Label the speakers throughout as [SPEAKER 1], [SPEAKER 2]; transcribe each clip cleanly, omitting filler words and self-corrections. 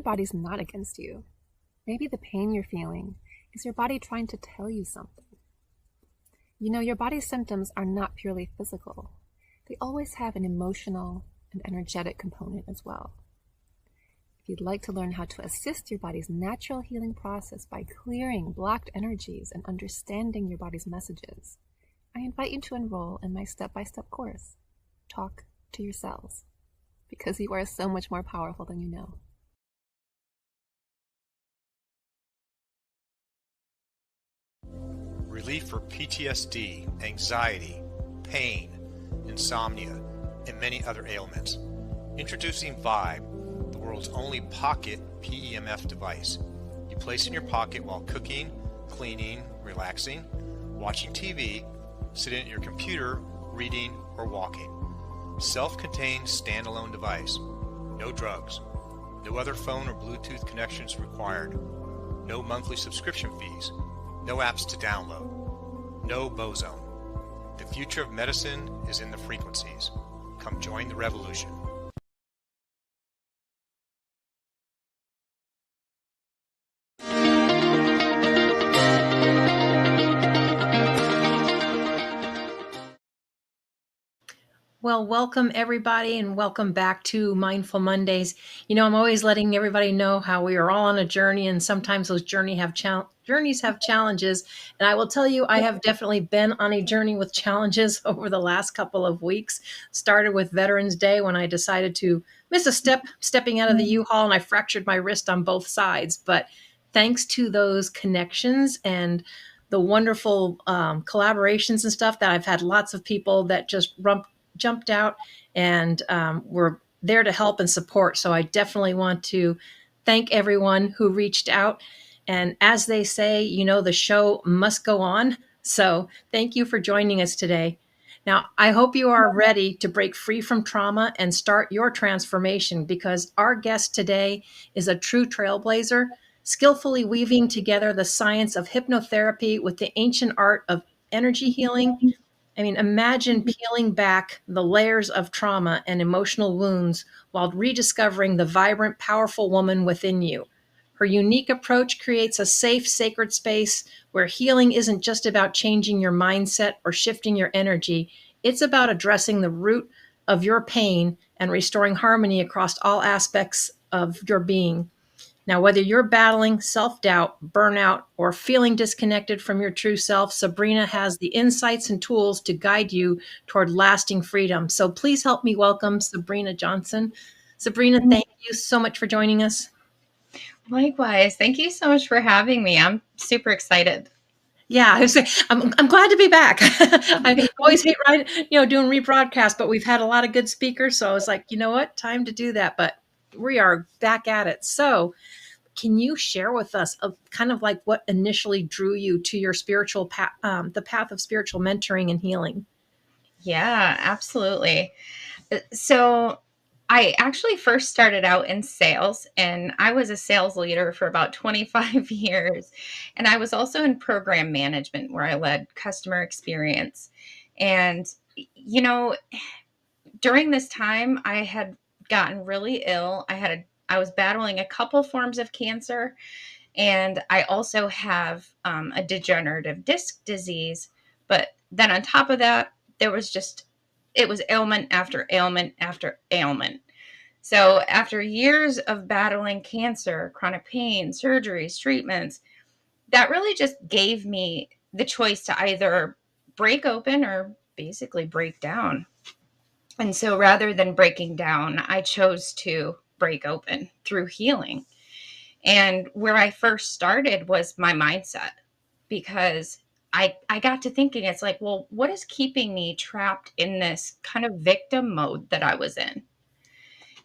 [SPEAKER 1] body's not against you. Maybe the pain you're feeling is your body trying to tell you something. You know, your body's symptoms are not purely physical. They always have an emotional and energetic component as well. If you'd like to learn how to assist your body's natural healing process by clearing blocked energies and understanding your body's messages, I invite you to enroll in my step-by-step course, Talk to Your Cells, because you are so much more powerful than you know.
[SPEAKER 2] Relief for PTSD, anxiety, pain, insomnia, and many other ailments. Introducing Vibe, the world's only pocket PEMF device. You place in your pocket while cooking, cleaning, relaxing, watching TV, sitting at your computer, reading, or walking. Self-contained standalone device. No drugs. No other phone or Bluetooth connections required. No monthly subscription fees. No apps to download. No bozone. The future of medicine is in the frequencies. Come join the revolution.
[SPEAKER 3] Well, welcome everybody and welcome back to Mindful Mondays. You know, I'm always letting everybody know how we are all on a journey, and sometimes those journeys have challenges. And I will tell you, I have definitely been on a journey with challenges over the last couple of weeks. Started with Veterans Day when I decided to miss a step, stepping out of the U-Haul, and I fractured my wrist on both sides. But thanks to those connections and the wonderful collaborations and stuff that I've had lots of people that just jumped out and were there to help and support. So I definitely want to thank everyone who reached out. And as they say, you know, the show must go on. So thank you for joining us today. Now, I hope you are ready to break free from trauma and start your transformation, because our guest today is a true trailblazer, skillfully weaving together the science of hypnotherapy with the ancient art of energy healing. I mean, imagine peeling back the layers of trauma and emotional wounds while rediscovering the vibrant, powerful woman within you. Her unique approach creates a safe, sacred space where healing isn't just about changing your mindset or shifting your energy. It's about addressing the root of your pain and restoring harmony across all aspects of your being. Now, whether you're battling self-doubt, burnout, or feeling disconnected from your true self, Sabrina has the insights and tools to guide you toward lasting freedom. So please help me welcome Sabrina Johnson. Sabrina, thank you so much for joining us.
[SPEAKER 4] Likewise. Thank you so much for having me. I'm super excited.
[SPEAKER 3] Yeah, I'm glad to be back. I always hate doing rebroadcast, but we've had a lot of good speakers. So I was like, you know what, time to do that. But we are back at it. So can you share with us kind of like what initially drew you to your spiritual path, the path of spiritual mentoring and healing?
[SPEAKER 4] Yeah, absolutely. So I actually first started out in sales, and I was a sales leader for about 25 years. And I was also in program management where I led customer experience. And, you know, during this time, I had gotten really ill. I was battling a couple forms of cancer, and I also have a degenerative disc disease. But then on top of that, it was ailment after ailment after ailment. So after years of battling cancer, chronic pain, surgeries, treatments, that really just gave me the choice to either break open or basically break down. And so rather than breaking down, I chose to break open through healing. And where I first started was my mindset, because I got to thinking, it's like, well, what is keeping me trapped in this kind of victim mode that I was in?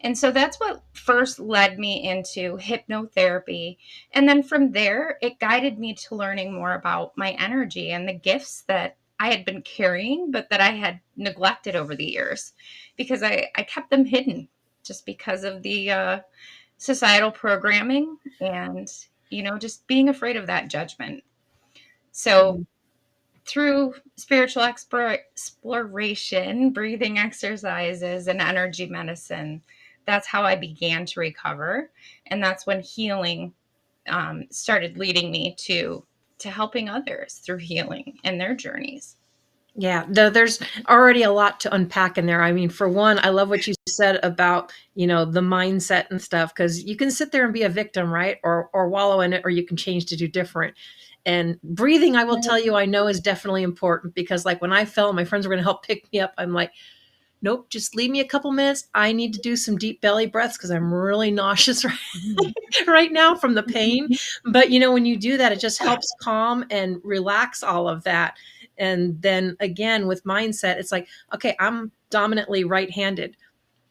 [SPEAKER 4] And so that's what first led me into hypnotherapy. And then from there, it guided me to learning more about my energy and the gifts that I had been carrying, but that I had neglected over the years, because I kept them hidden just because of the societal programming and, just being afraid of that judgment. So through spiritual exploration, breathing exercises, and energy medicine, that's how I began to recover. And that's when healing started leading me to helping others through healing and their journeys.
[SPEAKER 3] Yeah, there's already a lot to unpack in there. I mean, for one, I love what you said about, the mindset and stuff, because you can sit there and be a victim, right? Or wallow in it, or you can change to do different. And breathing, I will tell you, I know is definitely important, because like when I fell, my friends were going to help pick me up. I'm like, nope, just leave me a couple minutes. I need to do some deep belly breaths because I'm really nauseous right now from the pain. But when you do that, it just helps calm and relax all of that. And then again, with mindset, it's like, okay, I'm dominantly right-handed.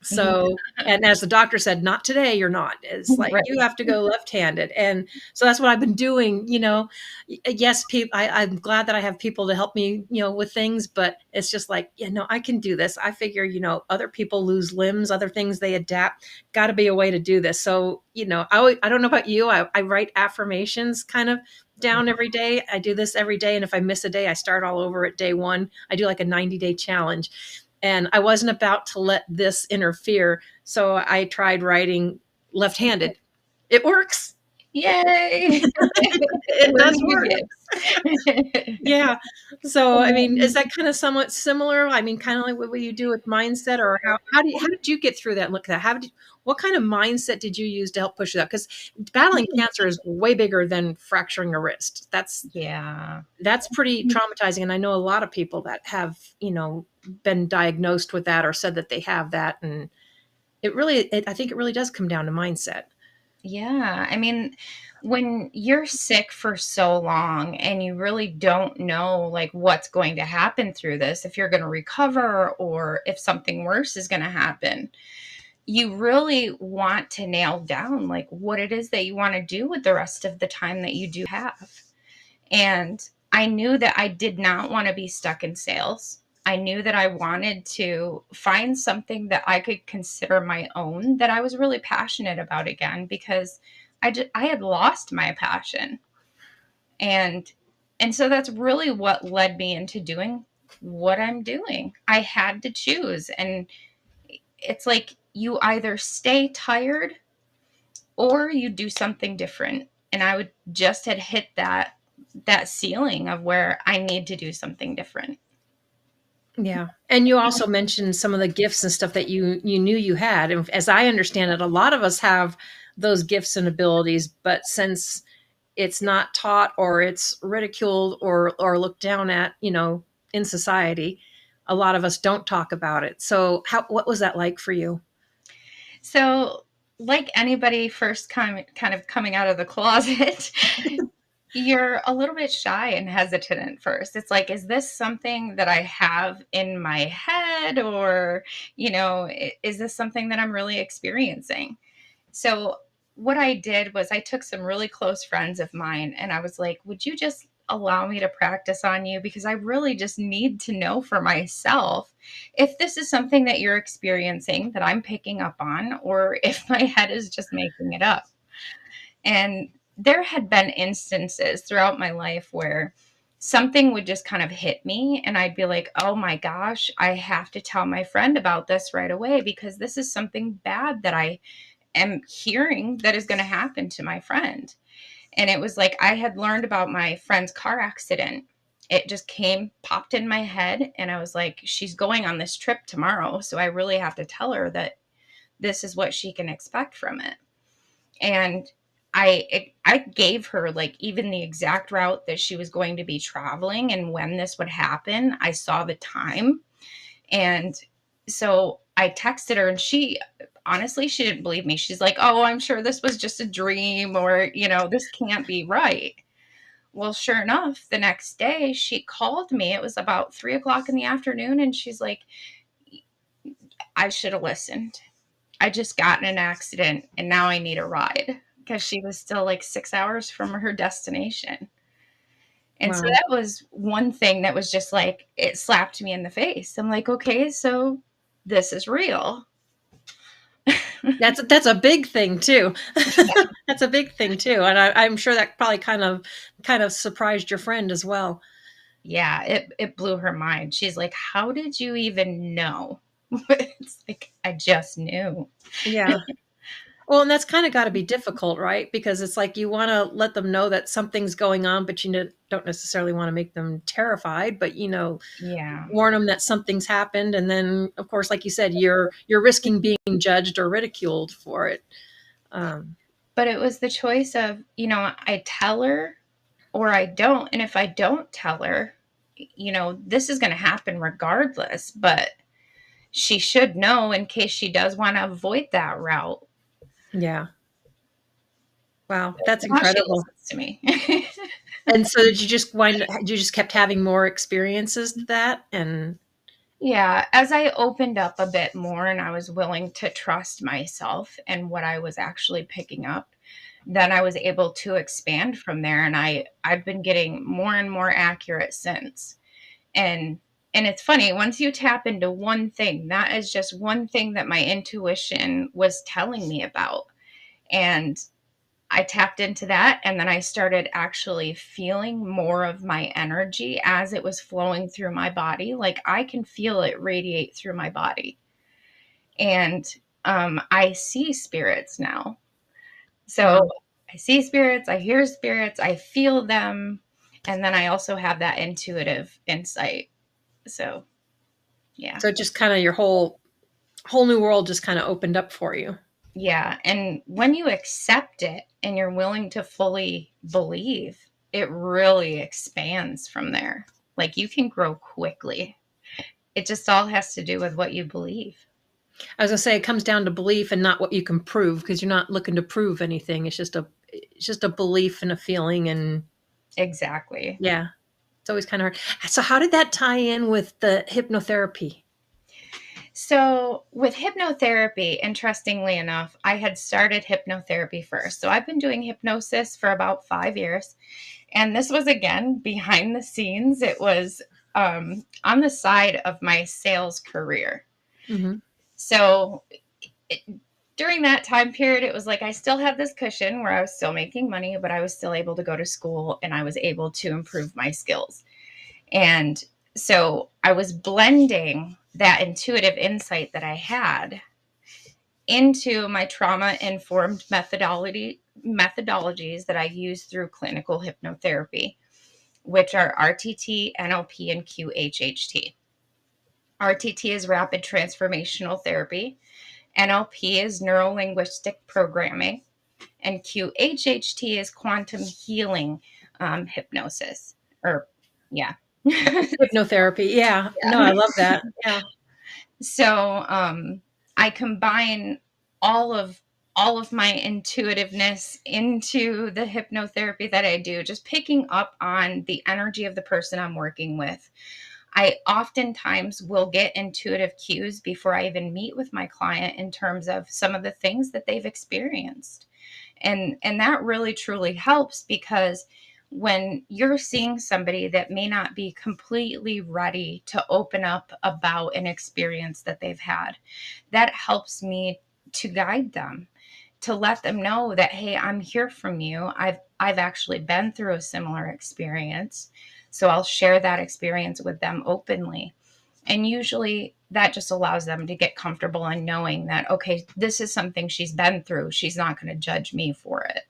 [SPEAKER 3] So, and as the doctor said, not today, you're not. It's like,
[SPEAKER 4] Right.
[SPEAKER 3] you have to go left-handed. And so that's what I've been doing, yes, I'm glad that I have people to help me, with things, but it's just like, I can do this. I figure, other people lose limbs, other things they adapt, got to be a way to do this. So, I don't know about you. I write affirmations kind of down every day. I do this every day. And if I miss a day, I start all over at day one. I do like a 90-day challenge. And I wasn't about to let this interfere. So I tried writing left-handed. It works.
[SPEAKER 4] Yay.
[SPEAKER 3] It does work. Yeah. So, I mean, is that kind of somewhat similar? I mean, kind of like what you do with mindset, or how did you get through that? Look at that. What kind of mindset did you use to help push it up? Because battling cancer is way bigger than fracturing a wrist. That's pretty traumatizing. And I know a lot of people that have, been diagnosed with that or said that they have that. And I think it really does come down to mindset.
[SPEAKER 4] Yeah. I mean, when you're sick for so long and you really don't know like what's going to happen through this, if you're going to recover or if something worse is going to happen, you really want to nail down like what it is that you want to do with the rest of the time that you do have. And I knew that I did not want to be stuck in sales. I knew that I wanted to find something that I could consider my own, that I was really passionate about again, because I had lost my passion. And so that's really what led me into doing what I'm doing. I had to choose. And it's like you either stay tired or you do something different. And I would just had hit that ceiling of where I need to do something different.
[SPEAKER 3] Yeah. And you also mentioned some of the gifts and stuff that you knew you had. And as I understand it, a lot of us have those gifts and abilities, but since it's not taught or it's ridiculed or looked down at, in society, a lot of us don't talk about it. So what was that like for you?
[SPEAKER 4] So like anybody first kind of coming out of the closet, you're a little bit shy and hesitant at first. It's like, is this something that I have in my head, or, is this something that I'm really experiencing? So what I did was I took some really close friends of mine and I was like, would you just allow me to practice on you? Because I really just need to know for myself if this is something that you're experiencing that I'm picking up on, or if my head is just making it up. And there had been instances throughout my life where something would just kind of hit me and I'd be like, oh my gosh, I have to tell my friend about this right away, because this is something bad that I am hearing that is going to happen to my friend. And it was like I had learned about my friend's car accident. It just popped in my head. And I was like, she's going on this trip tomorrow, so I really have to tell her that this is what she can expect from it. And I gave her like even the exact route that she was going to be traveling and when this would happen. I saw the time. And so I texted her, and she didn't believe me. She's like, oh, I'm sure this was just a dream, or, this can't be right. Well, sure enough, the next day she called me. It was about 3:00 in the afternoon. And she's like, I should have listened. I just got in an accident and now I need a ride, because she was still like 6 hours from her destination. And
[SPEAKER 3] Wow.
[SPEAKER 4] so that was one thing that was just like, it slapped me in the face. I'm like, okay, so this is real.
[SPEAKER 3] That's a big thing too. That's a big thing too. And I'm sure that probably kind of surprised your friend as well.
[SPEAKER 4] Yeah, it blew her mind. She's like, how did you even know? It's like, I just knew.
[SPEAKER 3] Yeah. Well, and that's kind of got to be difficult, right? Because it's like you want to let them know that something's going on, but don't necessarily want to make them terrified, but
[SPEAKER 4] Yeah.
[SPEAKER 3] warn them that something's happened, and then, of course, like you said, you're risking being judged or ridiculed for it.
[SPEAKER 4] But it was the choice of, I tell her or I don't, and if I don't tell her, this is going to happen regardless. But she should know in case she does want to avoid that route.
[SPEAKER 3] Yeah. Wow, that's
[SPEAKER 4] Now she
[SPEAKER 3] incredible.
[SPEAKER 4] listens to me.
[SPEAKER 3] And so did you just kept having more experiences to that? And
[SPEAKER 4] Yeah, as I opened up a bit more and I was willing to trust myself and what I was actually picking up, then I was able to expand from there. And I've been getting more and more accurate since. And it's funny, once you tap into one thing, that is just one thing that my intuition was telling me about. And I tapped into that, and then I started actually feeling more of my energy as it was flowing through my body. Like, I can feel it radiate through my body. And I see spirits now. So I see spirits, I hear spirits, I feel them. And then I also have that intuitive insight. So, yeah.
[SPEAKER 3] so just kind of your whole new world just kind of opened up for you.
[SPEAKER 4] Yeah. And when you accept it and you're willing to fully believe, it really expands from there. Like, you can grow quickly. It just all has to do with what you believe.
[SPEAKER 3] I was gonna say, it comes down to belief and not what you can prove, because you're not looking to prove anything. It's just a belief and a feeling. And
[SPEAKER 4] Exactly.
[SPEAKER 3] yeah, it's always kind of hard. So how did that tie in with the hypnotherapy?
[SPEAKER 4] So with hypnotherapy, interestingly enough, I had started hypnotherapy first. So I've been doing hypnosis for about 5 years. And this was, again, behind the scenes. It was on the side of my sales career.
[SPEAKER 3] Mm-hmm.
[SPEAKER 4] So during that time period, it was like I still had this cushion where I was still making money, but I was still able to go to school and I was able to improve my skills. And so I was blending that intuitive insight that I had into my trauma-informed methodologies that I use through clinical hypnotherapy, which are RTT, NLP, and QHHT. RTT is rapid transformational therapy. NLP is neuro-linguistic programming. And QHHT is quantum healing hypnosis.
[SPEAKER 3] Hypnotherapy. Yeah. No, I love that. Yeah.
[SPEAKER 4] So I combine all of my intuitiveness into the hypnotherapy that I do, just picking up on the energy of the person I'm working with. I oftentimes will get intuitive cues before I even meet with my client in terms of some of the things that they've experienced. And that really truly helps, because when you're seeing somebody that may not be completely ready to open up about an experience that they've had, that helps me to guide them, to let them know that, hey, I'm here from you. I've actually been through a similar experience. So I'll share that experience with them openly. And usually that just allows them to get comfortable in knowing that, okay, this is something she's been through. She's not going to judge me for it.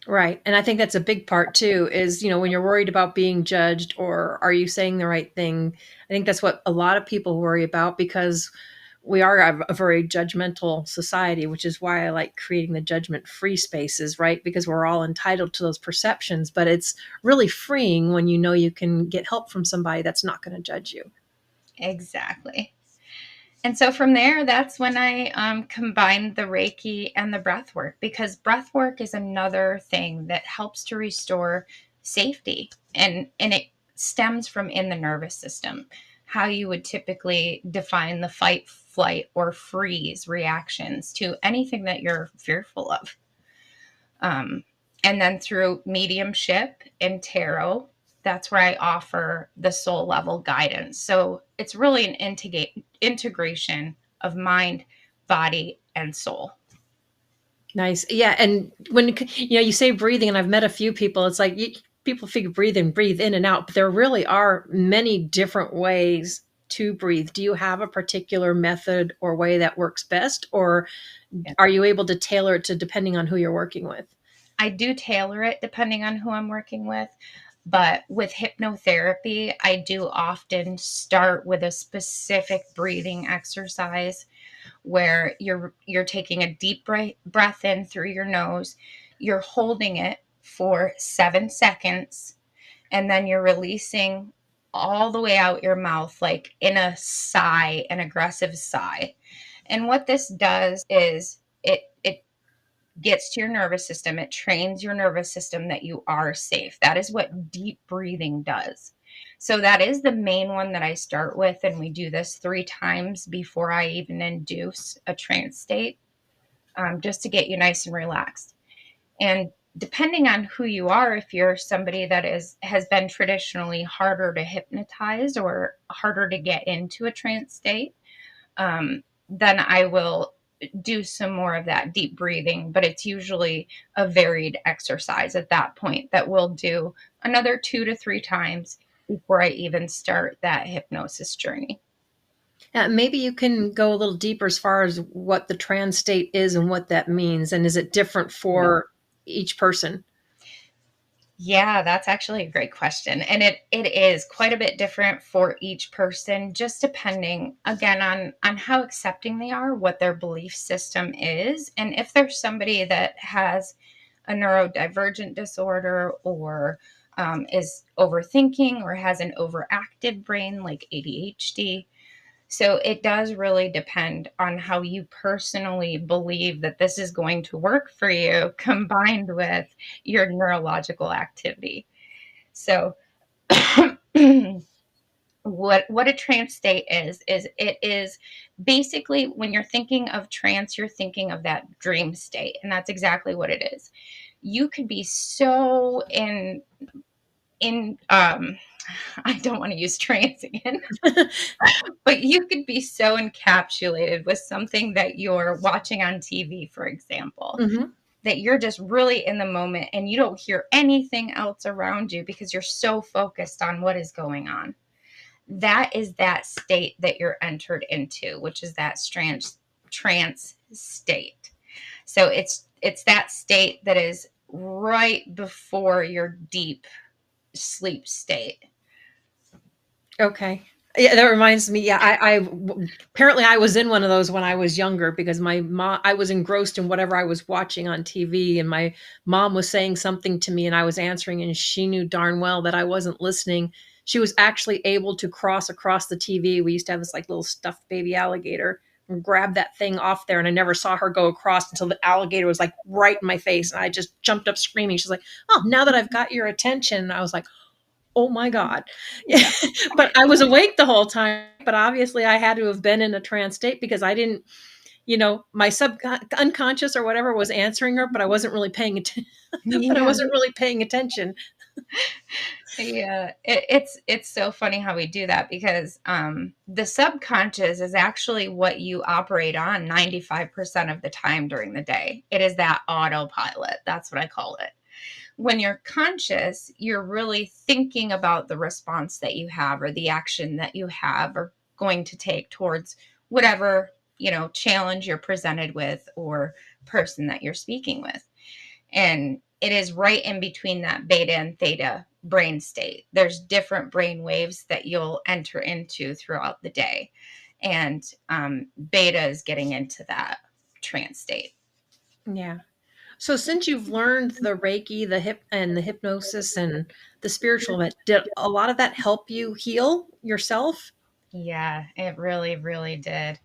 [SPEAKER 3] Right. And I think that's a big part too, is, when you're worried about being judged or are you saying the right thing? I think that's what a lot of people worry about, because we are a very judgmental society, which is why I like creating the judgment-free spaces, right? Because we're all entitled to those perceptions, but it's really freeing when you can get help from somebody that's not going to judge you.
[SPEAKER 4] Exactly. And so from there, that's when I combined the Reiki and the breath work, because breath work is another thing that helps to restore safety. And it stems from in the nervous system, how you would typically define the fight, flight, or freeze reactions to anything that you're fearful of. And then through mediumship and tarot, that's where I offer the soul level guidance. So it's really an integration of mind, body, and soul.
[SPEAKER 3] Nice. Yeah. And when, you say breathing, and I've met a few people, it's like people figure breathe in and out, but there really are many different ways to breathe? Do you have a particular method or way that works best, or
[SPEAKER 4] Yeah.
[SPEAKER 3] are you able to tailor it to depending on who you're working with?
[SPEAKER 4] I do tailor it depending on who I'm working with. But with hypnotherapy, I do often start with a specific breathing exercise where you're taking a deep breath in through your nose, you're holding it for 7 seconds, and then you're releasing all the way out your mouth, like in a sigh, an aggressive sigh. And what this does is it gets to your nervous system. It trains your nervous system that you are safe. That is what deep breathing does. So that is the main one that I start with. And we do this 3 times before I even induce a trance state, just to get you nice and relaxed. And depending on who you are, if you're somebody that has been traditionally harder to hypnotize or harder to get into a trance state, then I will do some more of that deep breathing, but it's usually a varied exercise at that point that we'll do another 2 to 3 times before I even start that hypnosis journey.
[SPEAKER 3] Maybe you can go a little deeper as far as what the trance state is and what that means. And is it different for each person?
[SPEAKER 4] Yeah, that's actually a great question. And it is quite a bit different for each person, just depending again on how accepting they are, what their belief system is, and if there's somebody that has a neurodivergent disorder or is overthinking or has an overactive brain like ADHD. So it does really depend on how you personally believe that this is going to work for you, combined with your neurological activity. So what a trance state is it is basically, when you're thinking of trance, you're thinking of that dream state, and that's exactly what it is. You could be so in I don't want to use trance again, but you could be so encapsulated with something that you're watching on TV, for example,
[SPEAKER 3] Mm-hmm.
[SPEAKER 4] that you're just really in the moment and you don't hear anything else around you because you're so focused on what is going on. That is that state that you're entered into, which is that trance state. So it's that state that is right before your deep sleep state.
[SPEAKER 3] Okay. Yeah, that reminds me. Yeah, I apparently I was in one of those when I was younger because my mom, I was engrossed in whatever I was watching on TV, and my mom was saying something to me, and I was answering, and she knew darn well that I wasn't listening. She was actually able to cross across the TV. We used to have this like little stuffed baby alligator, and grab that thing off there, and I never saw her go across until the alligator was like right in my face, and I just jumped up screaming. She's like, "Oh, now that I've got your attention," and I was like, oh my God. Yeah. But I was awake the whole time. But obviously, I had to have been in a trance state because I didn't, my unconscious or whatever was answering her, but I wasn't really paying attention. But I
[SPEAKER 4] Yeah.
[SPEAKER 3] wasn't really paying attention.
[SPEAKER 4] Yeah, it's so funny how we do that because the subconscious is actually what you operate on 95% of the time during the day. It is that autopilot. That's what I call it. When you're conscious, you're really thinking about the response that you have or the action that you have or going to take towards whatever, challenge you're presented with or person that you're speaking with. And it is right in between that beta and theta brain state. There's different brain waves that you'll enter into throughout the day. And beta is getting into that trance state.
[SPEAKER 3] Yeah. So since you've learned the Reiki, the hypnosis and the spiritual, did a lot of that help you heal yourself?
[SPEAKER 4] Yeah, it really, really did.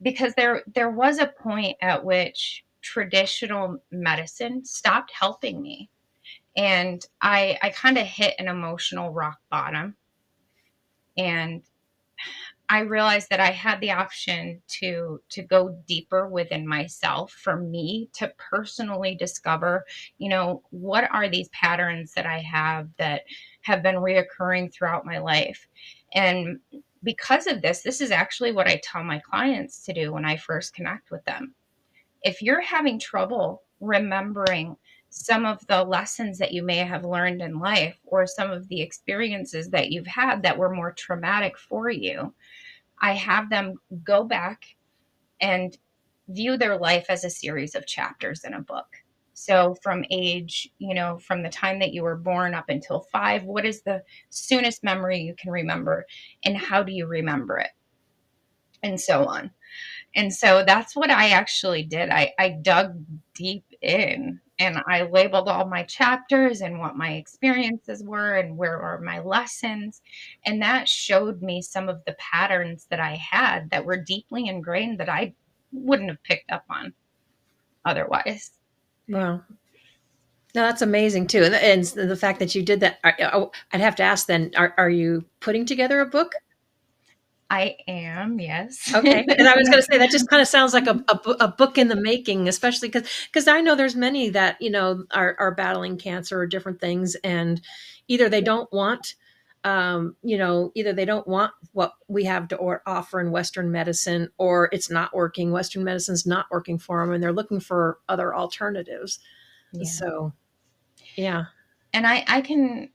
[SPEAKER 4] Because there was a point at which traditional medicine stopped helping me. And I kind of hit an emotional rock bottom. And I realized that I had the option to go deeper within myself for me to personally discover, what are these patterns that I have been reoccurring throughout my life. And because of this is actually what I tell my clients to do when I first connect with them. If you're having trouble remembering some of the lessons that you may have learned in life, or some of the experiences that you've had that were more traumatic for you. I have them go back and view their life as a series of chapters in a book. So from age, from the time that you were born up until 5, what is the soonest memory you can remember, and how do you remember it? And so on. And so that's what I actually did. I dug deep in and I labeled all my chapters and what my experiences were and where are my lessons. And that showed me some of the patterns that I had that were deeply ingrained that I wouldn't have picked up on otherwise.
[SPEAKER 3] Wow. No, that's amazing too. And the fact that you did that, I'd have to ask then, are you putting together a book?
[SPEAKER 4] I am, yes.
[SPEAKER 3] Okay. And I was going to say, that just kind of sounds like a book in the making, especially because I know there's many that, are battling cancer or different things. And either they don't want, either they don't want what we have to offer in Western medicine, or it's not working. Western medicine's not working for them, and they're looking for other alternatives.
[SPEAKER 4] Yeah.
[SPEAKER 3] So, yeah.
[SPEAKER 4] And I can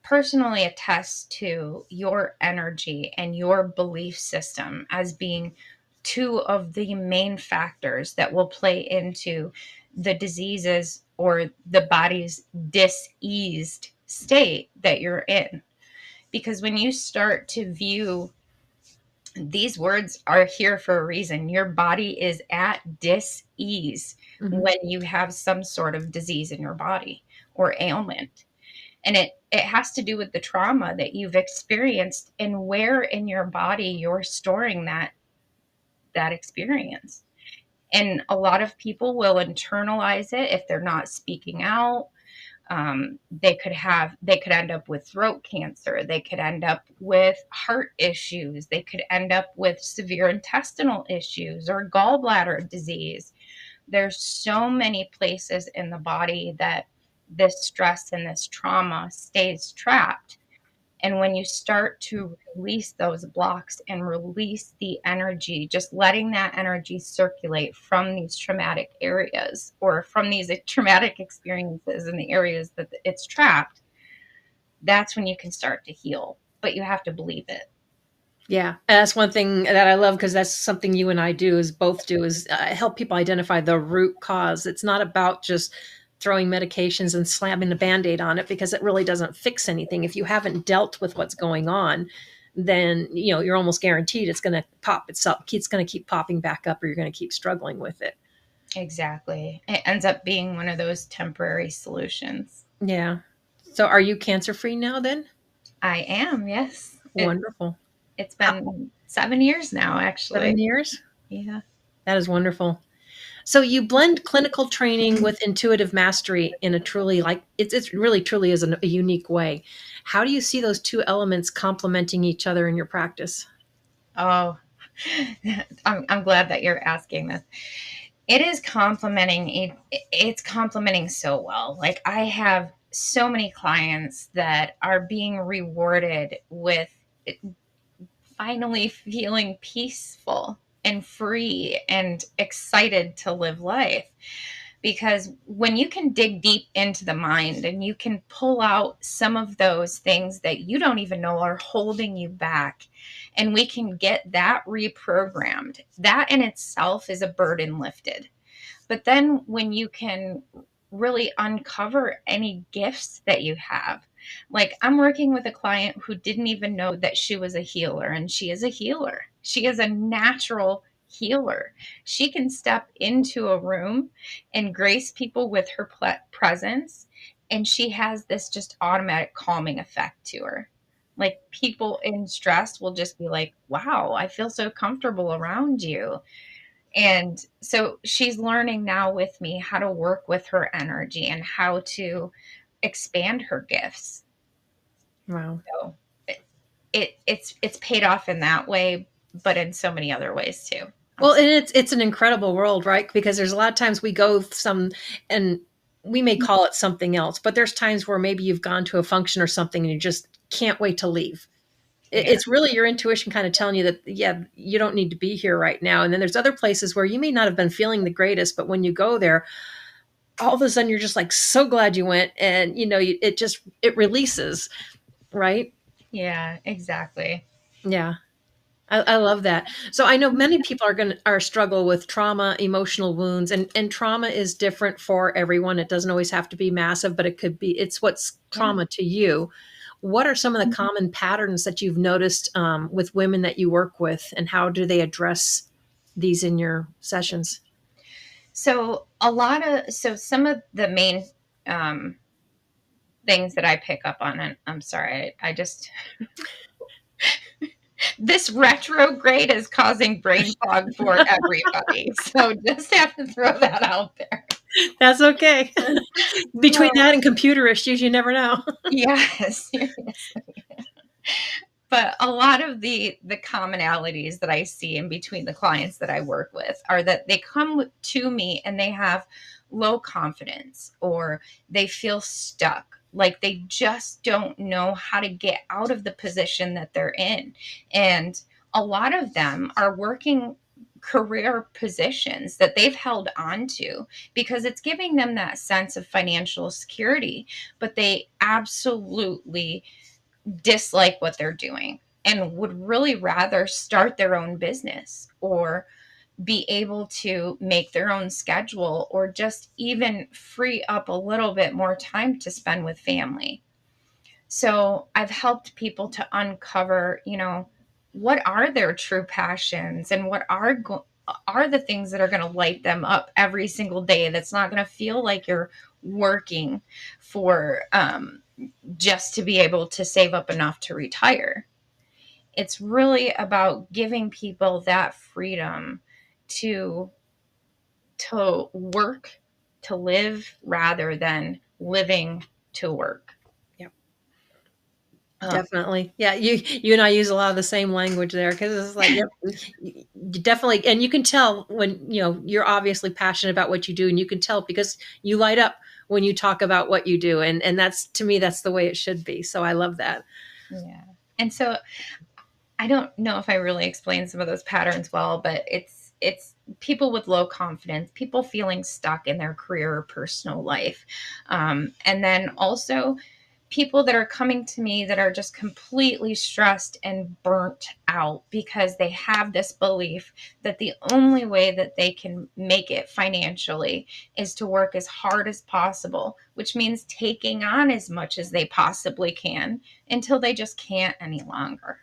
[SPEAKER 4] personally attest to your energy and your belief system as being two of the main factors that will play into the diseases or the body's diseased state that you're in. Because when you start to view, these words are here for a reason. Your body is at dis-ease when you have some sort of disease in your body or ailment. And it has to do with the trauma that you've experienced and where in your body you're storing that experience. And a lot of people will internalize it if they're not speaking out. They could end up with throat cancer. They could end up with heart issues. They could end up with severe intestinal issues or gallbladder disease. There's so many places in the body that this stress and this trauma stays trapped. And when you start to release those blocks and release the energy, just letting that energy circulate from these traumatic areas or from these traumatic experiences in the areas that it's trapped, that's when you can start to heal. But you have to believe it.
[SPEAKER 3] Yeah. And that's one thing that I love, because that's something you and I both do is help people identify the root cause. It's not about just throwing medications and slamming the Band-Aid on it, because it really doesn't fix anything. If you haven't dealt with what's going on, then, you're almost guaranteed it's going to pop itself. It's going to keep popping back up, or you're going to keep struggling with it.
[SPEAKER 4] Exactly. It ends up being one of those temporary solutions.
[SPEAKER 3] Yeah. So are you cancer-free now then?
[SPEAKER 4] I am, yes.
[SPEAKER 3] Wonderful.
[SPEAKER 4] It's been 7 years now, actually.
[SPEAKER 3] 7 years?
[SPEAKER 4] Yeah.
[SPEAKER 3] That is wonderful. So you blend clinical training with intuitive mastery in a truly, it's really truly is a unique way. How do you see those two elements complementing each other in your practice?
[SPEAKER 4] Oh, I'm glad that you're asking this. It is complementing. It's complementing so well. Like, I have so many clients that are being rewarded with finally feeling peaceful and free and excited to live life. Because when you can dig deep into the mind and you can pull out some of those things that you don't even know are holding you back, and we can get that reprogrammed, that in itself is a burden lifted. But then when you can really uncover any gifts that you have, like, I'm working with a client who didn't even know that she was a healer, and she is a healer. She is a natural healer. She can step into a room and grace people with her presence, and she has this just automatic calming effect to her. Like, people in stress will just be like, wow, I feel so comfortable around you. And so she's learning now with me how to work with her energy and how to expand her gifts.
[SPEAKER 3] Wow.
[SPEAKER 4] So it's paid off in that way, but in so many other ways too.
[SPEAKER 3] Well, and it's an incredible world, right? Because there's a lot of times we go and we may call it something else, but there's times where maybe you've gone to a function or something and you just can't wait to leave. It's really your intuition kind of telling you that, yeah, you don't need to be here right now. And then there's other places where you may not have been feeling the greatest, but when you go there, all of a sudden you're just like so glad you went, and it releases, right?
[SPEAKER 4] Yeah, exactly.
[SPEAKER 3] Yeah. I love that. So I know many people are struggle with trauma, emotional wounds, and trauma is different for everyone. It doesn't always have to be massive, but it's what's
[SPEAKER 4] Yeah.
[SPEAKER 3] trauma to you. What are some of the common patterns that you've noticed with women that you work with, and how do they address these in your sessions?
[SPEAKER 4] So some of the main um, things that I pick up on, and I'm sorry, I just this retrograde is causing brain fog for everybody. So just have to throw that out there.
[SPEAKER 3] That's okay. Between
[SPEAKER 4] Oh,
[SPEAKER 3] that and computer issues, you never know.
[SPEAKER 4] yeah, seriously. But a lot of the commonalities that I see in between the clients that I work with are that they come to me and they have low confidence, or they feel stuck, like they just don't know how to get out of the position that they're in. And a lot of them are working career positions that they've held on to because it's giving them that sense of financial security, but they absolutely dislike what they're doing and would really rather start their own business, or be able to make their own schedule, or just even free up a little bit more time to spend with family. So I've helped people to uncover, what are their true passions, and what are the things that are going to light them up every single day, that's not going to feel like you're working for just to be able to save up enough to retire. It's really about giving people that freedom to work to live, rather than living to work.
[SPEAKER 3] Yep.
[SPEAKER 4] Um,
[SPEAKER 3] Definitely. Yeah, you and I use a lot of the same language there, because it's like, yep, you definitely, and you can tell when, you're obviously passionate about what you do, and you can tell because you light up when you talk about what you do, and that's, to me, that's the way it should be. So I love that.
[SPEAKER 4] yeah. And so I don't know if I really explained some of those patterns well, but it's people with low confidence, people feeling stuck in their career or personal life, and then also people that are coming to me that are just completely stressed and burnt out because they have this belief that the only way that they can make it financially is to work as hard as possible, which means taking on as much as they possibly can until they just can't any longer.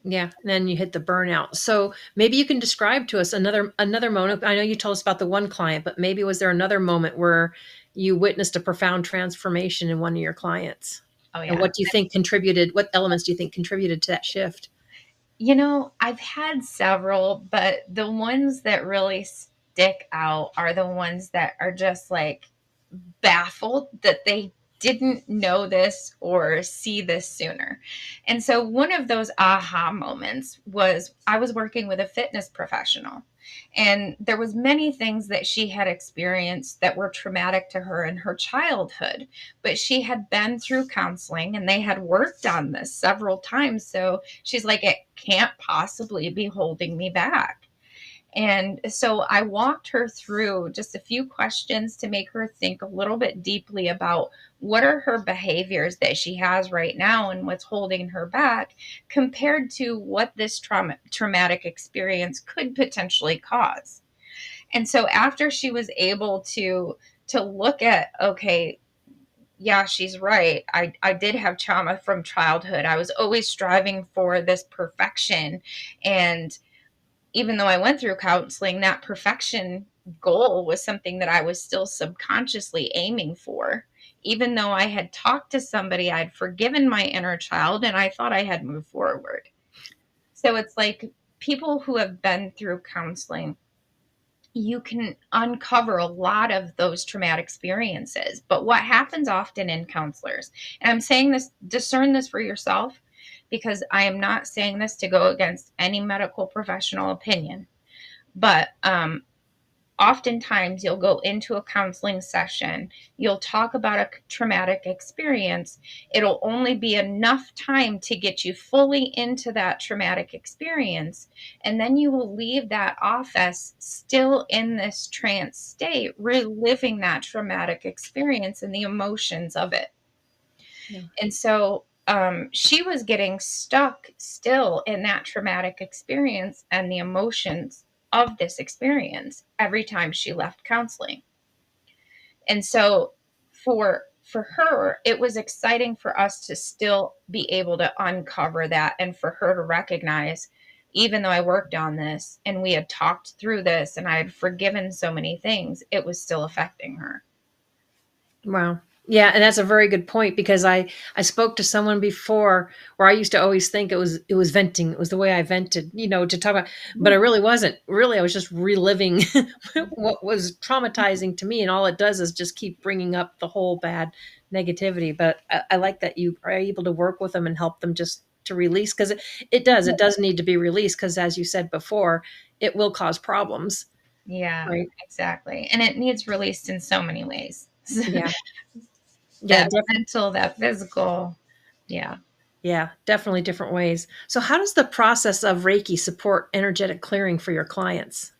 [SPEAKER 3] Yeah, and then you hit the burnout. So maybe you can describe to us another moment. I know you told us about the one client, but maybe was there another moment where you witnessed a profound transformation in one of your clients?
[SPEAKER 4] Oh,
[SPEAKER 3] And
[SPEAKER 4] yeah.
[SPEAKER 3] what do you think contributed? What elements do you think contributed to that shift?
[SPEAKER 4] I've had several, but the ones that really stick out are the ones that are just like baffled that they didn't know this or see this sooner. And so one of those aha moments was I was working with a fitness professional, and there was many things that she had experienced that were traumatic to her in her childhood, but she had been through counseling and they had worked on this several times. So she's like, it can't possibly be holding me back. And so I walked her through just a few questions to make her think a little bit deeply about what are her behaviors that she has right now and what's holding her back, compared to what this traumatic experience could potentially cause. And so after she was able to look at, okay, yeah, she's right. I did have trauma from childhood. I was always striving for this perfection. And even though I went through counseling, that perfection goal was something that I was still subconsciously aiming for. Even though I had talked to somebody, I'd forgiven my inner child and I thought I had moved forward. So it's like people who have been through counseling, you can uncover a lot of those traumatic experiences. But what happens often in counselors, and I'm saying this, discern this for yourself, because I am not saying this to go against any medical professional opinion, but oftentimes you'll go into a counseling session, you'll talk about a traumatic experience. It'll only be enough time to get you fully into that traumatic experience. And then you will leave that office still in this trance state, reliving that traumatic experience and the emotions of it. Yeah. And so she was getting stuck still in that traumatic experience and the emotions of this experience every time she left counseling. And so for her, it was exciting for us to still be able to uncover that, and for her to recognize, even though I worked on this and we had talked through this and I had forgiven so many things, it was still affecting her.
[SPEAKER 3] Wow. Yeah, and that's a very good point, because I spoke to someone before where I used to always think it was venting. It was the way I vented, to talk about, but it really wasn't. Really, I was just reliving what was traumatizing to me, and all it does is just keep bringing up the whole bad negativity. But I like that you are able to work with them and help them just to release, because it does need to be released, because as you said before, it will cause problems.
[SPEAKER 4] Yeah, right? Exactly. And it needs released in so many ways.
[SPEAKER 3] Yeah.
[SPEAKER 4] That mental, that physical. Yeah.
[SPEAKER 3] Yeah, definitely different ways. So how does the process of Reiki support energetic clearing for your clients?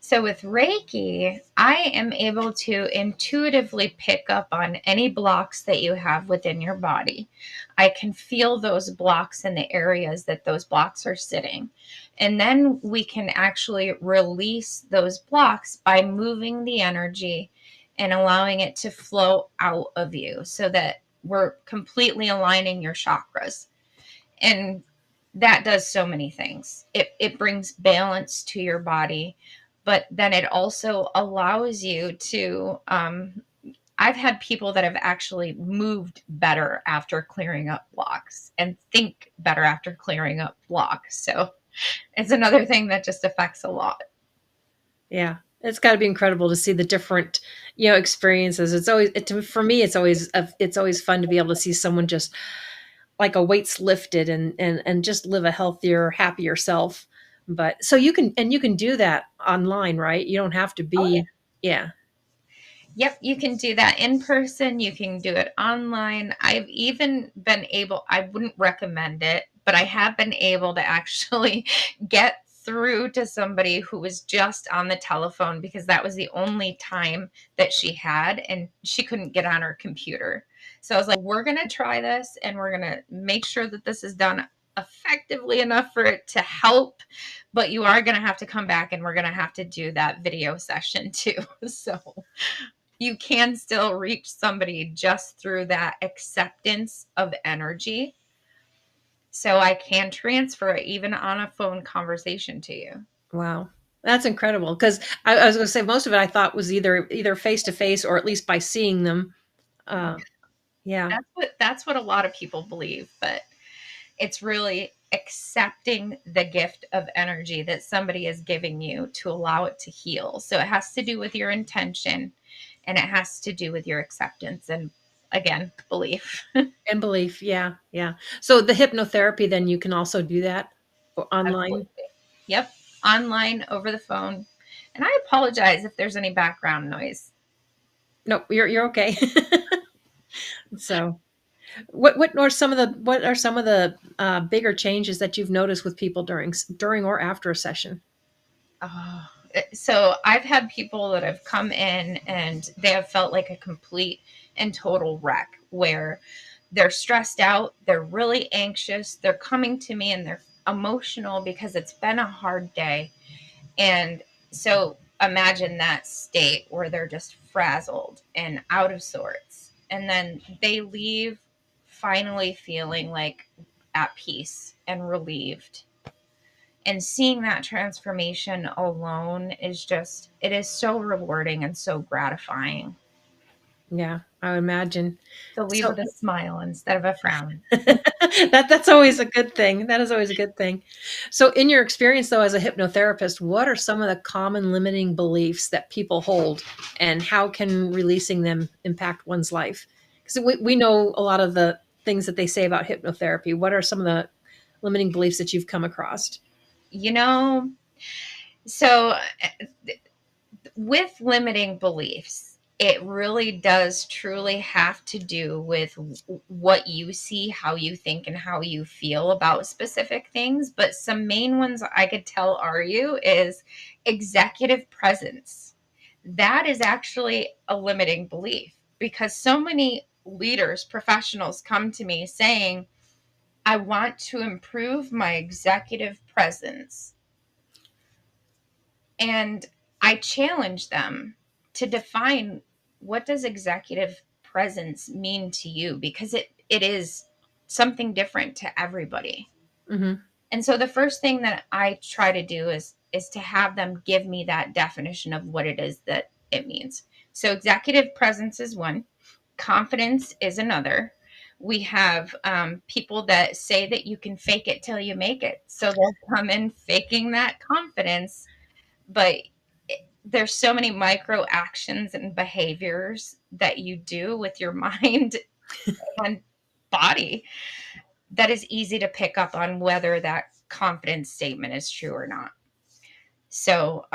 [SPEAKER 4] So with Reiki, I am able to intuitively pick up on any blocks that you have within your body. I can feel those blocks in the areas that those blocks are sitting. And then we can actually release those blocks by moving the energy and allowing it to flow out of you, so that we're completely aligning your chakras. And that does so many things. It brings balance to your body, but then it also allows you to, I've had people that have actually moved better after clearing up blocks, and think better after clearing up blocks. So it's another thing that just affects a lot.
[SPEAKER 3] Yeah. It's got to be incredible to see the different, experiences. It's always, for me, it's always fun to be able to see someone just like a weight's lifted and just live a healthier, happier self. But so you can do that online, right? You don't have to be, yeah.
[SPEAKER 4] Yep, you can do that in person. You can do it online. I've even been able, I wouldn't recommend it, but I have been able to actually get through to somebody who was just on the telephone, because that was the only time that she had and she couldn't get on her computer. So I was like, we're going to try this, and we're going to make sure that this is done effectively enough for it to help, but you are going to have to come back and we're going to have to do that video session too. So you can still reach somebody just through that acceptance of energy. So I can transfer it even on a phone conversation to you.
[SPEAKER 3] Wow. That's incredible. Because I was going to say, most of it I thought was either face to face or at least by seeing them. Yeah.
[SPEAKER 4] That's what a lot of people believe, but it's really accepting the gift of energy that somebody is giving you to allow it to heal. So it has to do with your intention, and it has to do with your acceptance and, again, belief.
[SPEAKER 3] And belief. Yeah. Yeah. So the hypnotherapy, then you can also do that online.
[SPEAKER 4] Absolutely. Yep. Online, over the phone. And I apologize if there's any background noise.
[SPEAKER 3] No, you're okay. So what are some of the bigger changes that you've noticed with people during or after a session?
[SPEAKER 4] So I've had people that have come in and they have felt like a complete and total wreck, where they're stressed out, they're really anxious, they're coming to me and they're emotional because it's been a hard day. And so imagine that state where they're just frazzled and out of sorts. And then they leave finally feeling like at peace and relieved. And seeing that transformation alone is just, it is so rewarding and so gratifying.
[SPEAKER 3] Yeah, I would imagine.
[SPEAKER 4] To leave with a smile instead of a frown.
[SPEAKER 3] That's always a good thing. That is always a good thing. So in your experience, though, as a hypnotherapist, what are some of the common limiting beliefs that people hold, and how can releasing them impact one's life? Because we know a lot of the things that they say about hypnotherapy. What are some of the limiting beliefs that you've come across?
[SPEAKER 4] So with limiting beliefs, it really does truly have to do with what you see, how you think, and how you feel about specific things. But some main ones I could tell you is executive presence. That is actually a limiting belief, because so many leaders, professionals come to me saying, I want to improve my executive presence. And I challenge them to define, what does executive presence mean to you? Because it is something different to everybody.
[SPEAKER 3] Mm-hmm.
[SPEAKER 4] And so the first thing that I try to do is to have them give me that definition of what it is that it means. So executive presence is one, confidence is another. We have people that say that you can fake it till you make it. So they'll come in faking that confidence, but there's so many micro actions and behaviors that you do with your mind and body that is easy to pick up on whether that confidence statement is true or not. So,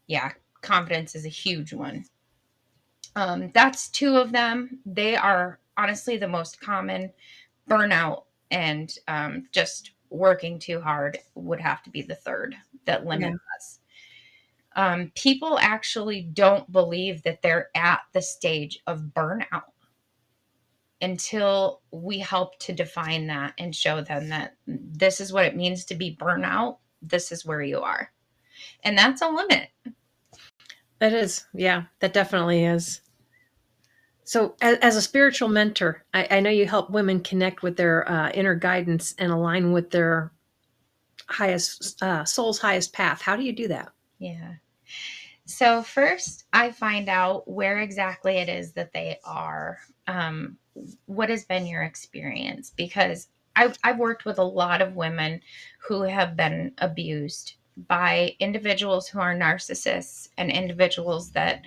[SPEAKER 4] yeah, confidence is a huge one. That's two of them. They are honestly the most common. Burnout and just working too hard would have to be the third that limits us. People actually don't believe that they're at the stage of burnout until we help to define that and show them that this is what it means to be burnout. This is where you are. And that's a limit.
[SPEAKER 3] That is. Yeah, that definitely is. So as a spiritual mentor, I know you help women connect with their inner guidance and align with their highest soul's highest path. How do you do that?
[SPEAKER 4] Yeah. So first, I find out where exactly it is that they are. What has been your experience? Because I've worked with a lot of women who have been abused by individuals who are narcissists and individuals that,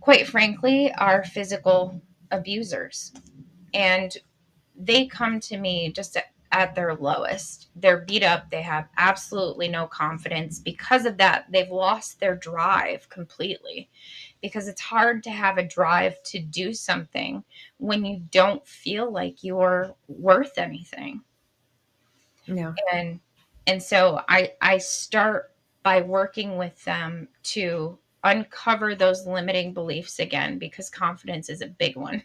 [SPEAKER 4] quite frankly, are physical abusers. And they come to me just at their lowest. They're beat up. They have absolutely no confidence. Because of that, they've lost their drive completely, because it's hard to have a drive to do something when you don't feel like you're worth anything.
[SPEAKER 3] Yeah.
[SPEAKER 4] And so I start by working with them to uncover those limiting beliefs again, because confidence is a big one.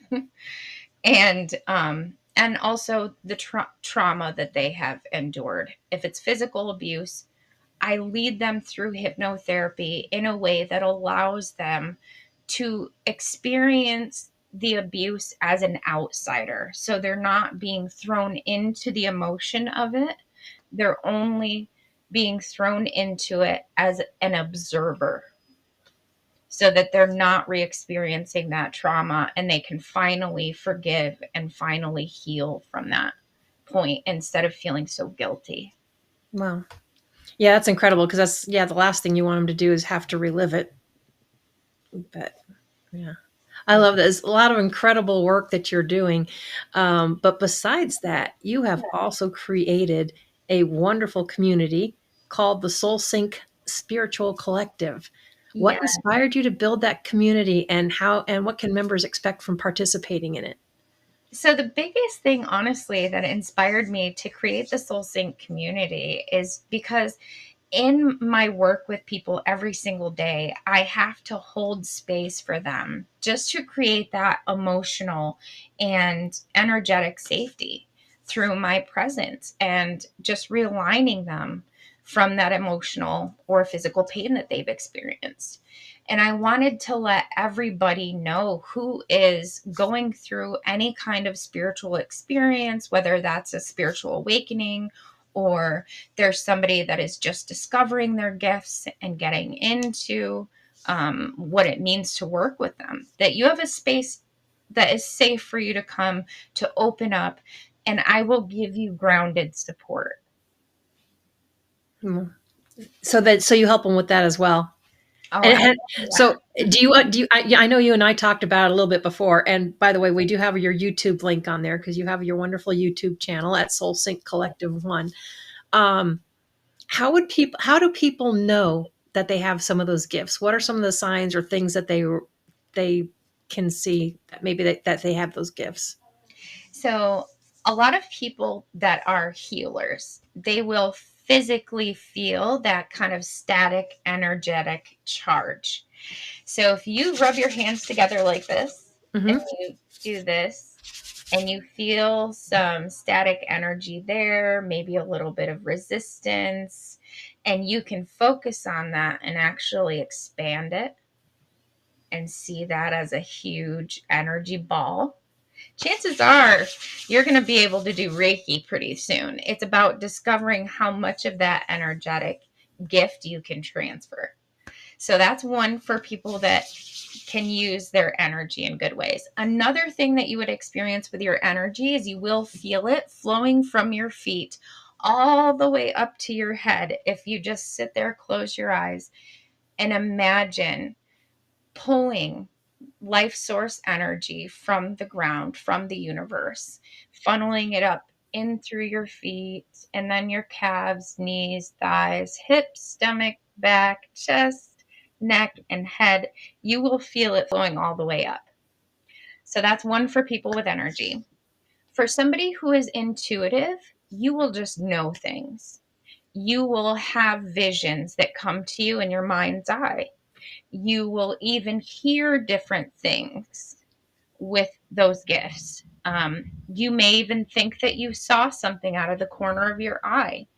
[SPEAKER 4] And also the trauma that they have endured. If it's physical abuse, I lead them through hypnotherapy in a way that allows them to experience the abuse as an outsider. So they're not being thrown into the emotion of it. They're only being thrown into it as an observer, so that they're not re-experiencing that trauma, and they can finally forgive and finally heal from that point instead of feeling so guilty.
[SPEAKER 3] Wow. Yeah, that's incredible, because that's the last thing you want them to do is have to relive it. But yeah, I love that. There's a lot of incredible work that you're doing. But besides that, you have also created a wonderful community called the Soul Sync Spiritual Collective. What
[SPEAKER 4] Yeah.
[SPEAKER 3] inspired you to build that community, and what can members expect from participating in it?
[SPEAKER 4] So the biggest thing, honestly, that inspired me to create the Soul Sync community is because in my work with people every single day, I have to hold space for them just to create that emotional and energetic safety through my presence, and just realigning them from that emotional or physical pain that they've experienced. And I wanted to let everybody know who is going through any kind of spiritual experience, whether that's a spiritual awakening, or there's somebody that is just discovering their gifts and getting into what it means to work with them, that you have a space that is safe for you to come to open up, and I will give you grounded support.
[SPEAKER 3] So you help them with that as well.
[SPEAKER 4] Oh,
[SPEAKER 3] So do you, I know you and I talked about it a little bit before. And by the way, we do have your YouTube link on there, because you have your wonderful YouTube channel at Soul Sync Collective One. How do people know that they have some of those gifts? What are some of the signs or things that they can see that maybe that they have those gifts?
[SPEAKER 4] So a lot of people that are healers, they will physically feel that kind of static, energetic charge. So if you rub your hands together like this, and
[SPEAKER 3] Mm-hmm.
[SPEAKER 4] you do this, and you feel some static energy there, maybe a little bit of resistance, and you can focus on that and actually expand it and see that as a huge energy ball, chances are you're going to be able to do Reiki pretty soon. It's about discovering how much of that energetic gift you can transfer. So that's one for people that can use their energy in good ways. Another thing that you would experience with your energy is you will feel it flowing from your feet all the way up to your head. If you just sit there, close your eyes, and imagine pulling life source energy from the ground, from the universe, funneling it up in through your feet, and then your calves, knees, thighs, hips, stomach, back, chest, neck, and head. You will feel it flowing all the way up. So that's one for people with energy. For somebody who is intuitive, you will just know things. You will have visions that come to you in your mind's eye. You will even hear different things with those gifts. You may even think that you saw something out of the corner of your eye.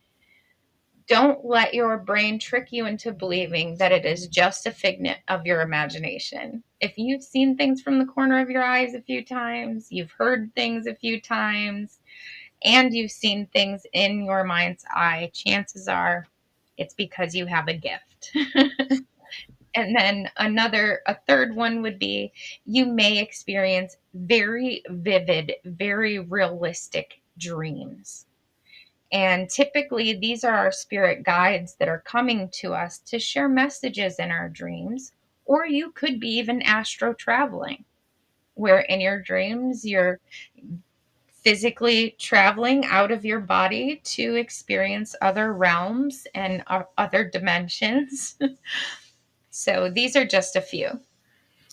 [SPEAKER 4] Don't let your brain trick you into believing that it is just a figment of your imagination. If you've seen things from the corner of your eyes a few times, you've heard things a few times, and you've seen things in your mind's eye, chances are it's because you have a gift. And then a third one would be you may experience very vivid, very realistic dreams. And typically, these are our spirit guides that are coming to us to share messages in our dreams. Or you could be even astro traveling, where in your dreams, you're physically traveling out of your body to experience other realms and other dimensions. So these are just a few.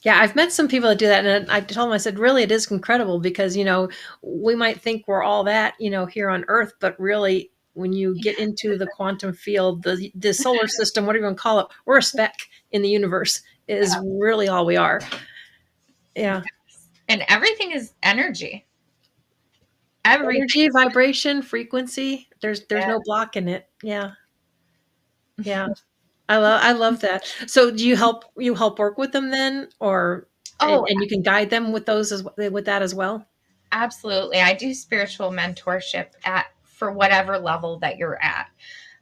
[SPEAKER 3] Yeah, I've met some people that do that, and I told them, I said, really, it is incredible because, we might think we're all that, here on Earth, but really, when you get into the quantum field, the solar system, whatever you want to call it, we're a speck in the universe is really all we are. Yeah.
[SPEAKER 4] And everything is energy.
[SPEAKER 3] Energy, vibration, frequency. There's no block in it. Yeah. Yeah. I love that. So do you help work with them then, or
[SPEAKER 4] Oh,
[SPEAKER 3] and you can guide them with with that as well?
[SPEAKER 4] absolutely. I do spiritual mentorship for whatever level that you're at.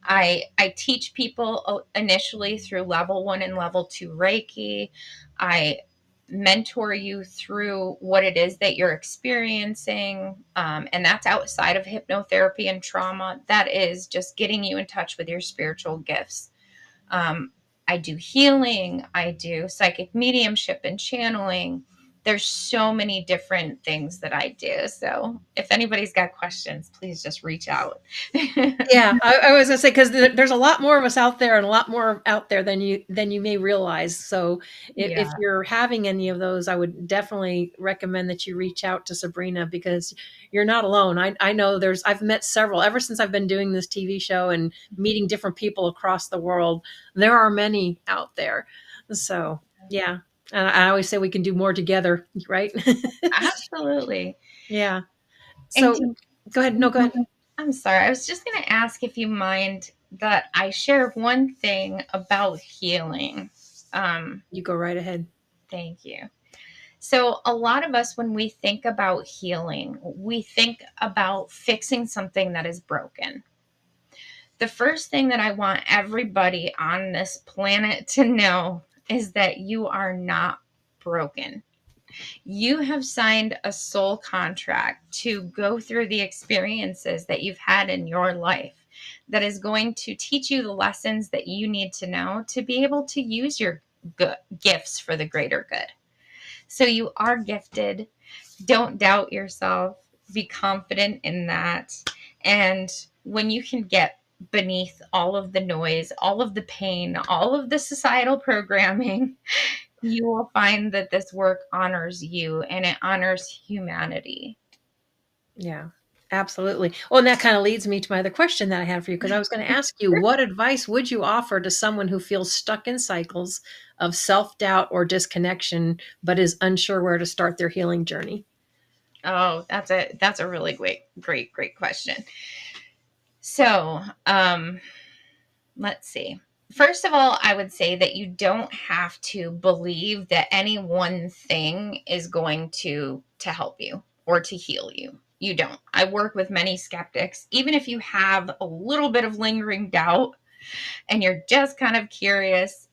[SPEAKER 4] I teach people initially through level 1 and level 2 Reiki. I mentor you through what it is that you're experiencing. And that's outside of hypnotherapy and trauma. That is just getting you in touch with your spiritual gifts. I do healing. I do psychic mediumship and channeling. There's so many different things that I do. So if anybody's got questions, please just reach out.
[SPEAKER 3] Yeah, I was gonna say, because there's a lot more of us out there, and a lot more out there than you may realize. So if
[SPEAKER 4] Yeah.
[SPEAKER 3] you're having any of those, I would definitely recommend that you reach out to Sabrina, because you're not alone. I know I've met several ever since I've been doing this TV show and meeting different people across the world. There are many out there. So yeah, and I always say we can do more together, right?
[SPEAKER 4] Absolutely.
[SPEAKER 3] Yeah.
[SPEAKER 4] And
[SPEAKER 3] So go ahead. No, go ahead.
[SPEAKER 4] I'm sorry. I was just going to ask if you mind that I share one thing about healing.
[SPEAKER 3] You go right ahead.
[SPEAKER 4] Thank you. So a lot of us, when we think about healing, we think about fixing something that is broken. The first thing that I want everybody on this planet to know is that you are not broken. You have signed a soul contract to go through the experiences that you've had in your life that is going to teach you the lessons that you need to know to be able to use your gifts for the greater good. So you are gifted. Don't doubt yourself. Be confident in that. And when you can get beneath all of the noise, all of the pain, all of the societal programming, you will find that this work honors you and it honors humanity.
[SPEAKER 3] Yeah, absolutely. Well, and that kind of leads me to my other question that I had for you, because I was going to ask you, what advice would you offer to someone who feels stuck in cycles of self-doubt or disconnection, but is unsure where to start their healing journey?
[SPEAKER 4] Oh, that's a really great question. So, let's see. First of all, I would say that you don't have to believe that any one thing is going to help you or to heal you. You don't. I work with many skeptics. Even if you have a little bit of lingering doubt and you're just kind of curious,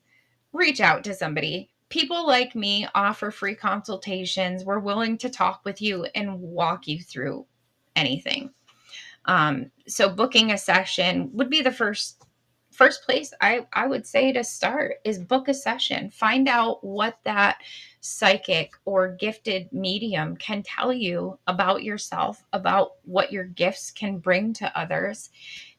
[SPEAKER 4] reach out to somebody. People like me offer free consultations. We're willing to talk with you and walk you through anything. So booking a session would be the first place I would say to start is book a session. Find out what that psychic or gifted medium can tell you about yourself, about what your gifts can bring to others,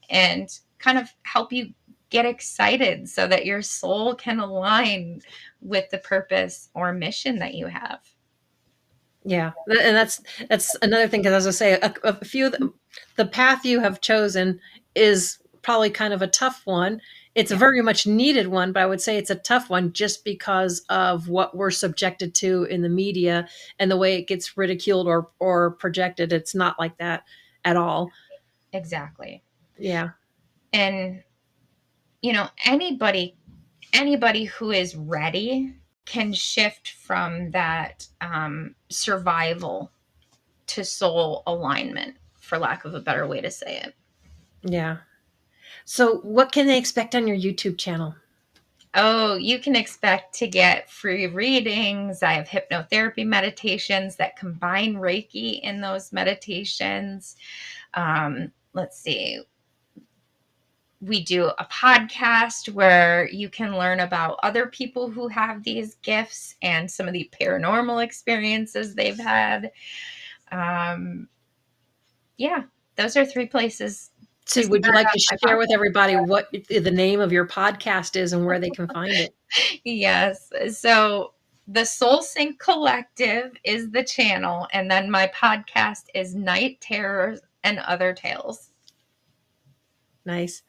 [SPEAKER 4] and kind of help you get excited so that your soul can align with the purpose or mission that you have.
[SPEAKER 3] Yeah, and that's another thing, because as I say, a few of the path you have chosen is probably kind of a tough one. It's a very much needed one, but I would say it's a tough one just because of what we're subjected to in the media and the way it gets ridiculed or projected. It's not like that at all.
[SPEAKER 4] Exactly.
[SPEAKER 3] Yeah.
[SPEAKER 4] And anybody who is ready can shift from that survival to soul alignment, for lack of a better way to say it.
[SPEAKER 3] Yeah. So what can they expect on your YouTube channel?
[SPEAKER 4] Oh, you can expect to get free readings. I have hypnotherapy meditations that combine Reiki in those meditations. Let's see. We do a podcast where you can learn about other people who have these gifts and some of the paranormal experiences they've had. Yeah, those are 3 places.
[SPEAKER 3] So would you like to share with everybody what the name of your podcast is and where they can find it?
[SPEAKER 4] Yes. So the Soul Sync Collective is the channel, and then my podcast is Night Terrors and Other Tales.
[SPEAKER 3] Nice.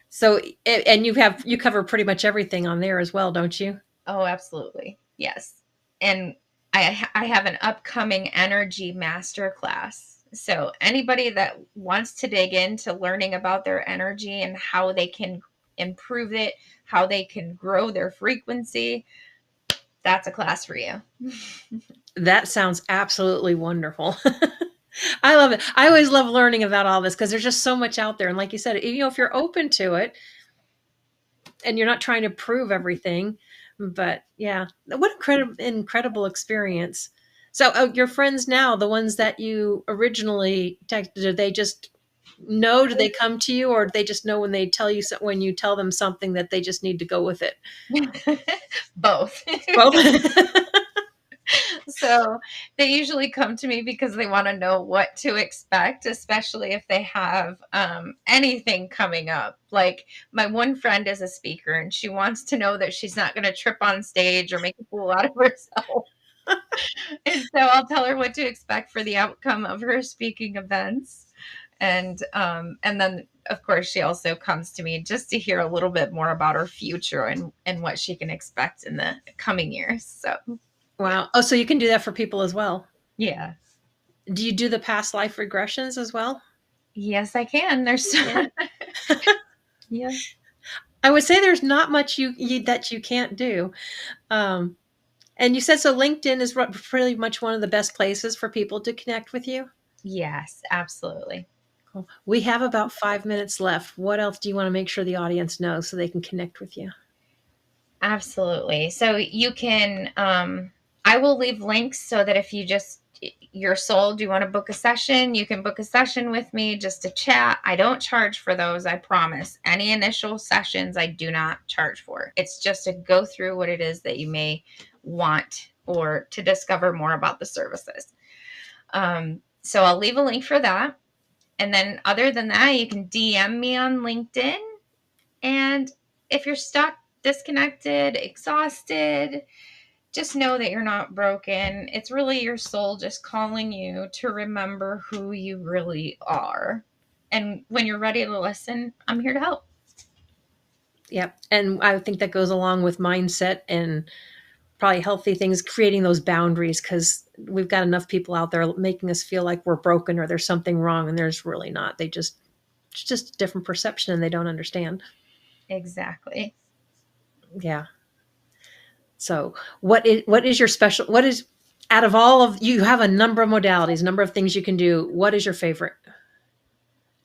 [SPEAKER 3] So, and you cover pretty much everything on there as well, don't you?
[SPEAKER 4] Oh, absolutely. Yes. And I have an upcoming energy masterclass. So anybody that wants to dig into learning about their energy and how they can improve it, how they can grow their frequency, that's a class for you.
[SPEAKER 3] That sounds absolutely wonderful. I love it. I always love learning about all this because there's just so much out there. And like you said, if you're open to it and you're not trying to prove everything, but yeah, what incredible experience. So your friends now, the ones that you originally texted, did they just know? Do they come to you, or do they just know when they tell you, when you tell them something, that they just need to go with it?
[SPEAKER 4] Both. So they usually come to me because they want to know what to expect, especially if they have anything coming up. Like my one friend is a speaker and she wants to know that she's not going to trip on stage or make a fool out of herself. And so I'll tell her what to expect for the outcome of her speaking events. And then of course she also comes to me just to hear a little bit more about her future and what she can expect in the coming years. So
[SPEAKER 3] wow. Oh, so you can do that for people as well.
[SPEAKER 4] Yeah.
[SPEAKER 3] Do you do the past life regressions as well?
[SPEAKER 4] Yes, I can. There's
[SPEAKER 3] yeah. I would say there's not much that you can't do. And you said, so LinkedIn is pretty much one of the best places for people to connect with you?
[SPEAKER 4] Yes, absolutely.
[SPEAKER 3] Cool. We have about 5 minutes left. What else do you want to make sure the audience knows so they can connect with you?
[SPEAKER 4] Absolutely. So you can, I will leave links so that if your soul, do you want to book a session? You can book a session with me just to chat. I don't charge for those. I promise. Any initial sessions, I do not charge for. It's just to go through what it is that you may want or to discover more about the services. So I'll leave a link for that. And then other than that, you can DM me on LinkedIn. And if you're stuck, disconnected, exhausted, just know that you're not broken. It's really your soul just calling you to remember who you really are. And when you're ready to listen, I'm here to help.
[SPEAKER 3] Yep. And I think that goes along with mindset and probably healthy things, creating those boundaries, because we've got enough people out there making us feel like we're broken or there's something wrong, and there's really not. It's just a different perception and they don't understand.
[SPEAKER 4] Exactly.
[SPEAKER 3] Yeah. So what is your special, what is, out of all of, you have a number of modalities, a number of things you can do. What is your favorite?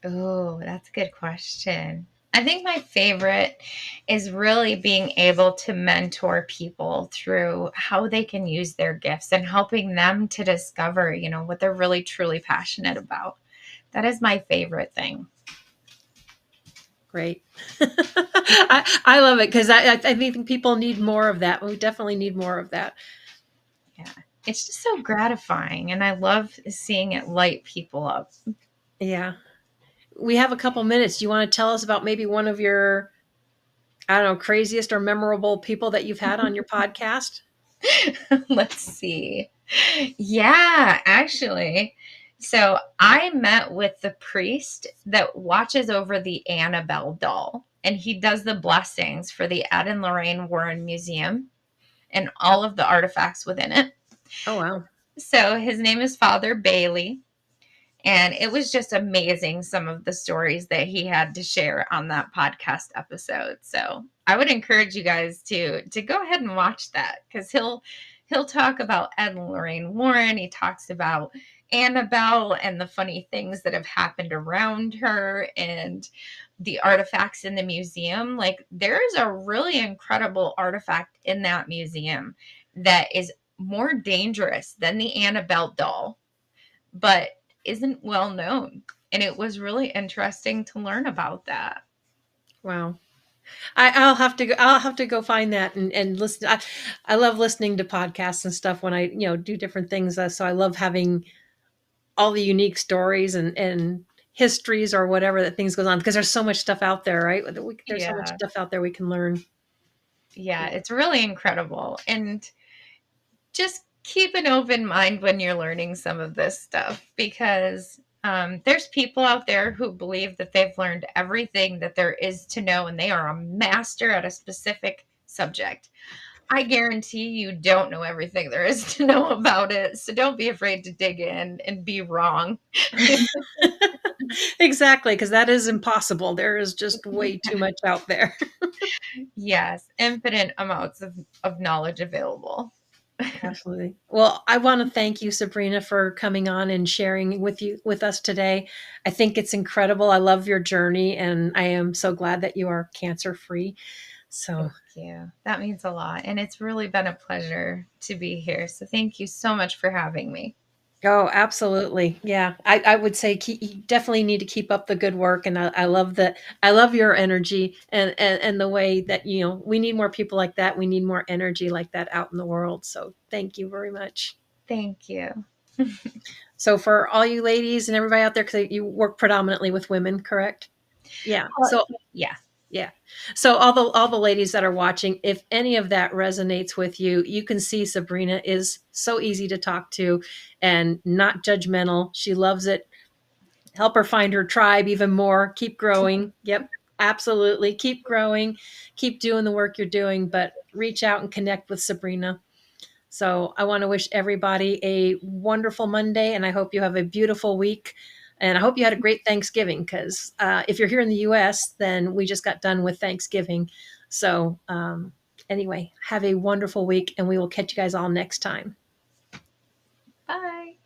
[SPEAKER 4] Oh, that's a good question. I think my favorite is really being able to mentor people through how they can use their gifts and helping them to discover, what they're really truly passionate about. That is my favorite thing.
[SPEAKER 3] Great. I love it, because I think people need more of that. We definitely need more of that.
[SPEAKER 4] Yeah. It's just so gratifying, and I love seeing it light people up.
[SPEAKER 3] Yeah. We have a couple minutes. Do you want to tell us about maybe one of your, I don't know, craziest or memorable people that you've had on your podcast?
[SPEAKER 4] Let's see. Yeah, actually. So I met with the priest that watches over the Annabelle doll, and he does the blessings for the Ed and Lorraine Warren Museum and all of the artifacts within it.
[SPEAKER 3] Oh, wow.
[SPEAKER 4] So his name is Father Bailey. And it was just amazing, some of the stories that he had to share on that podcast episode. So I would encourage you guys to go ahead and watch that, because he'll talk about Ed and Lorraine Warren. He talks about Annabelle and the funny things that have happened around her and the artifacts in the museum. Like, there's a really incredible artifact in that museum that is more dangerous than the Annabelle doll, but isn't well known. And it was really interesting to learn about that.
[SPEAKER 3] Wow. I'll have to go find that and listen. I love listening to podcasts and stuff when I, do different things. So I love having all the unique stories and histories or whatever that things goes on, because there's so much stuff out there, right? There's so much stuff out there we can learn.
[SPEAKER 4] Yeah, it's really incredible. And just keep an open mind when you're learning some of this stuff, because there's people out there who believe that they've learned everything that there is to know, and they are a master at a specific subject. I guarantee you don't know everything there is to know about it. So don't be afraid to dig in and be wrong.
[SPEAKER 3] Exactly, because that is impossible. There is just way too much out there.
[SPEAKER 4] Yes, infinite amounts of knowledge available.
[SPEAKER 3] Absolutely. Well, I want to thank you, Sabrina, for coming on and sharing with us today. I think it's incredible. I love your journey, and I am so glad that you are cancer free. So
[SPEAKER 4] thank you. That means a lot. And it's really been a pleasure to be here. So thank you so much for having me.
[SPEAKER 3] Oh, absolutely. Yeah. I would say you definitely need to keep up the good work. And I love that. I love your energy and the way that, we need more people like that. We need more energy like that out in the world. So thank you very much.
[SPEAKER 4] Thank you.
[SPEAKER 3] So for all you ladies and everybody out there, because you work predominantly with women, correct? Yeah. So
[SPEAKER 4] yeah.
[SPEAKER 3] Yeah. So all the ladies that are watching, if any of that resonates with you, you can see Sabrina is so easy to talk to and not judgmental. She loves it. Help her find her tribe even more. Keep growing. Yep. Absolutely. Keep growing. Keep doing the work you're doing, but reach out and connect with Sabrina. So I want to wish everybody a wonderful Monday, and I hope you have a beautiful week. And I hope you had a great Thanksgiving, because if you're here in the U.S., then we just got done with Thanksgiving. So anyway, have a wonderful week, and we will catch you guys all next time.
[SPEAKER 4] Bye.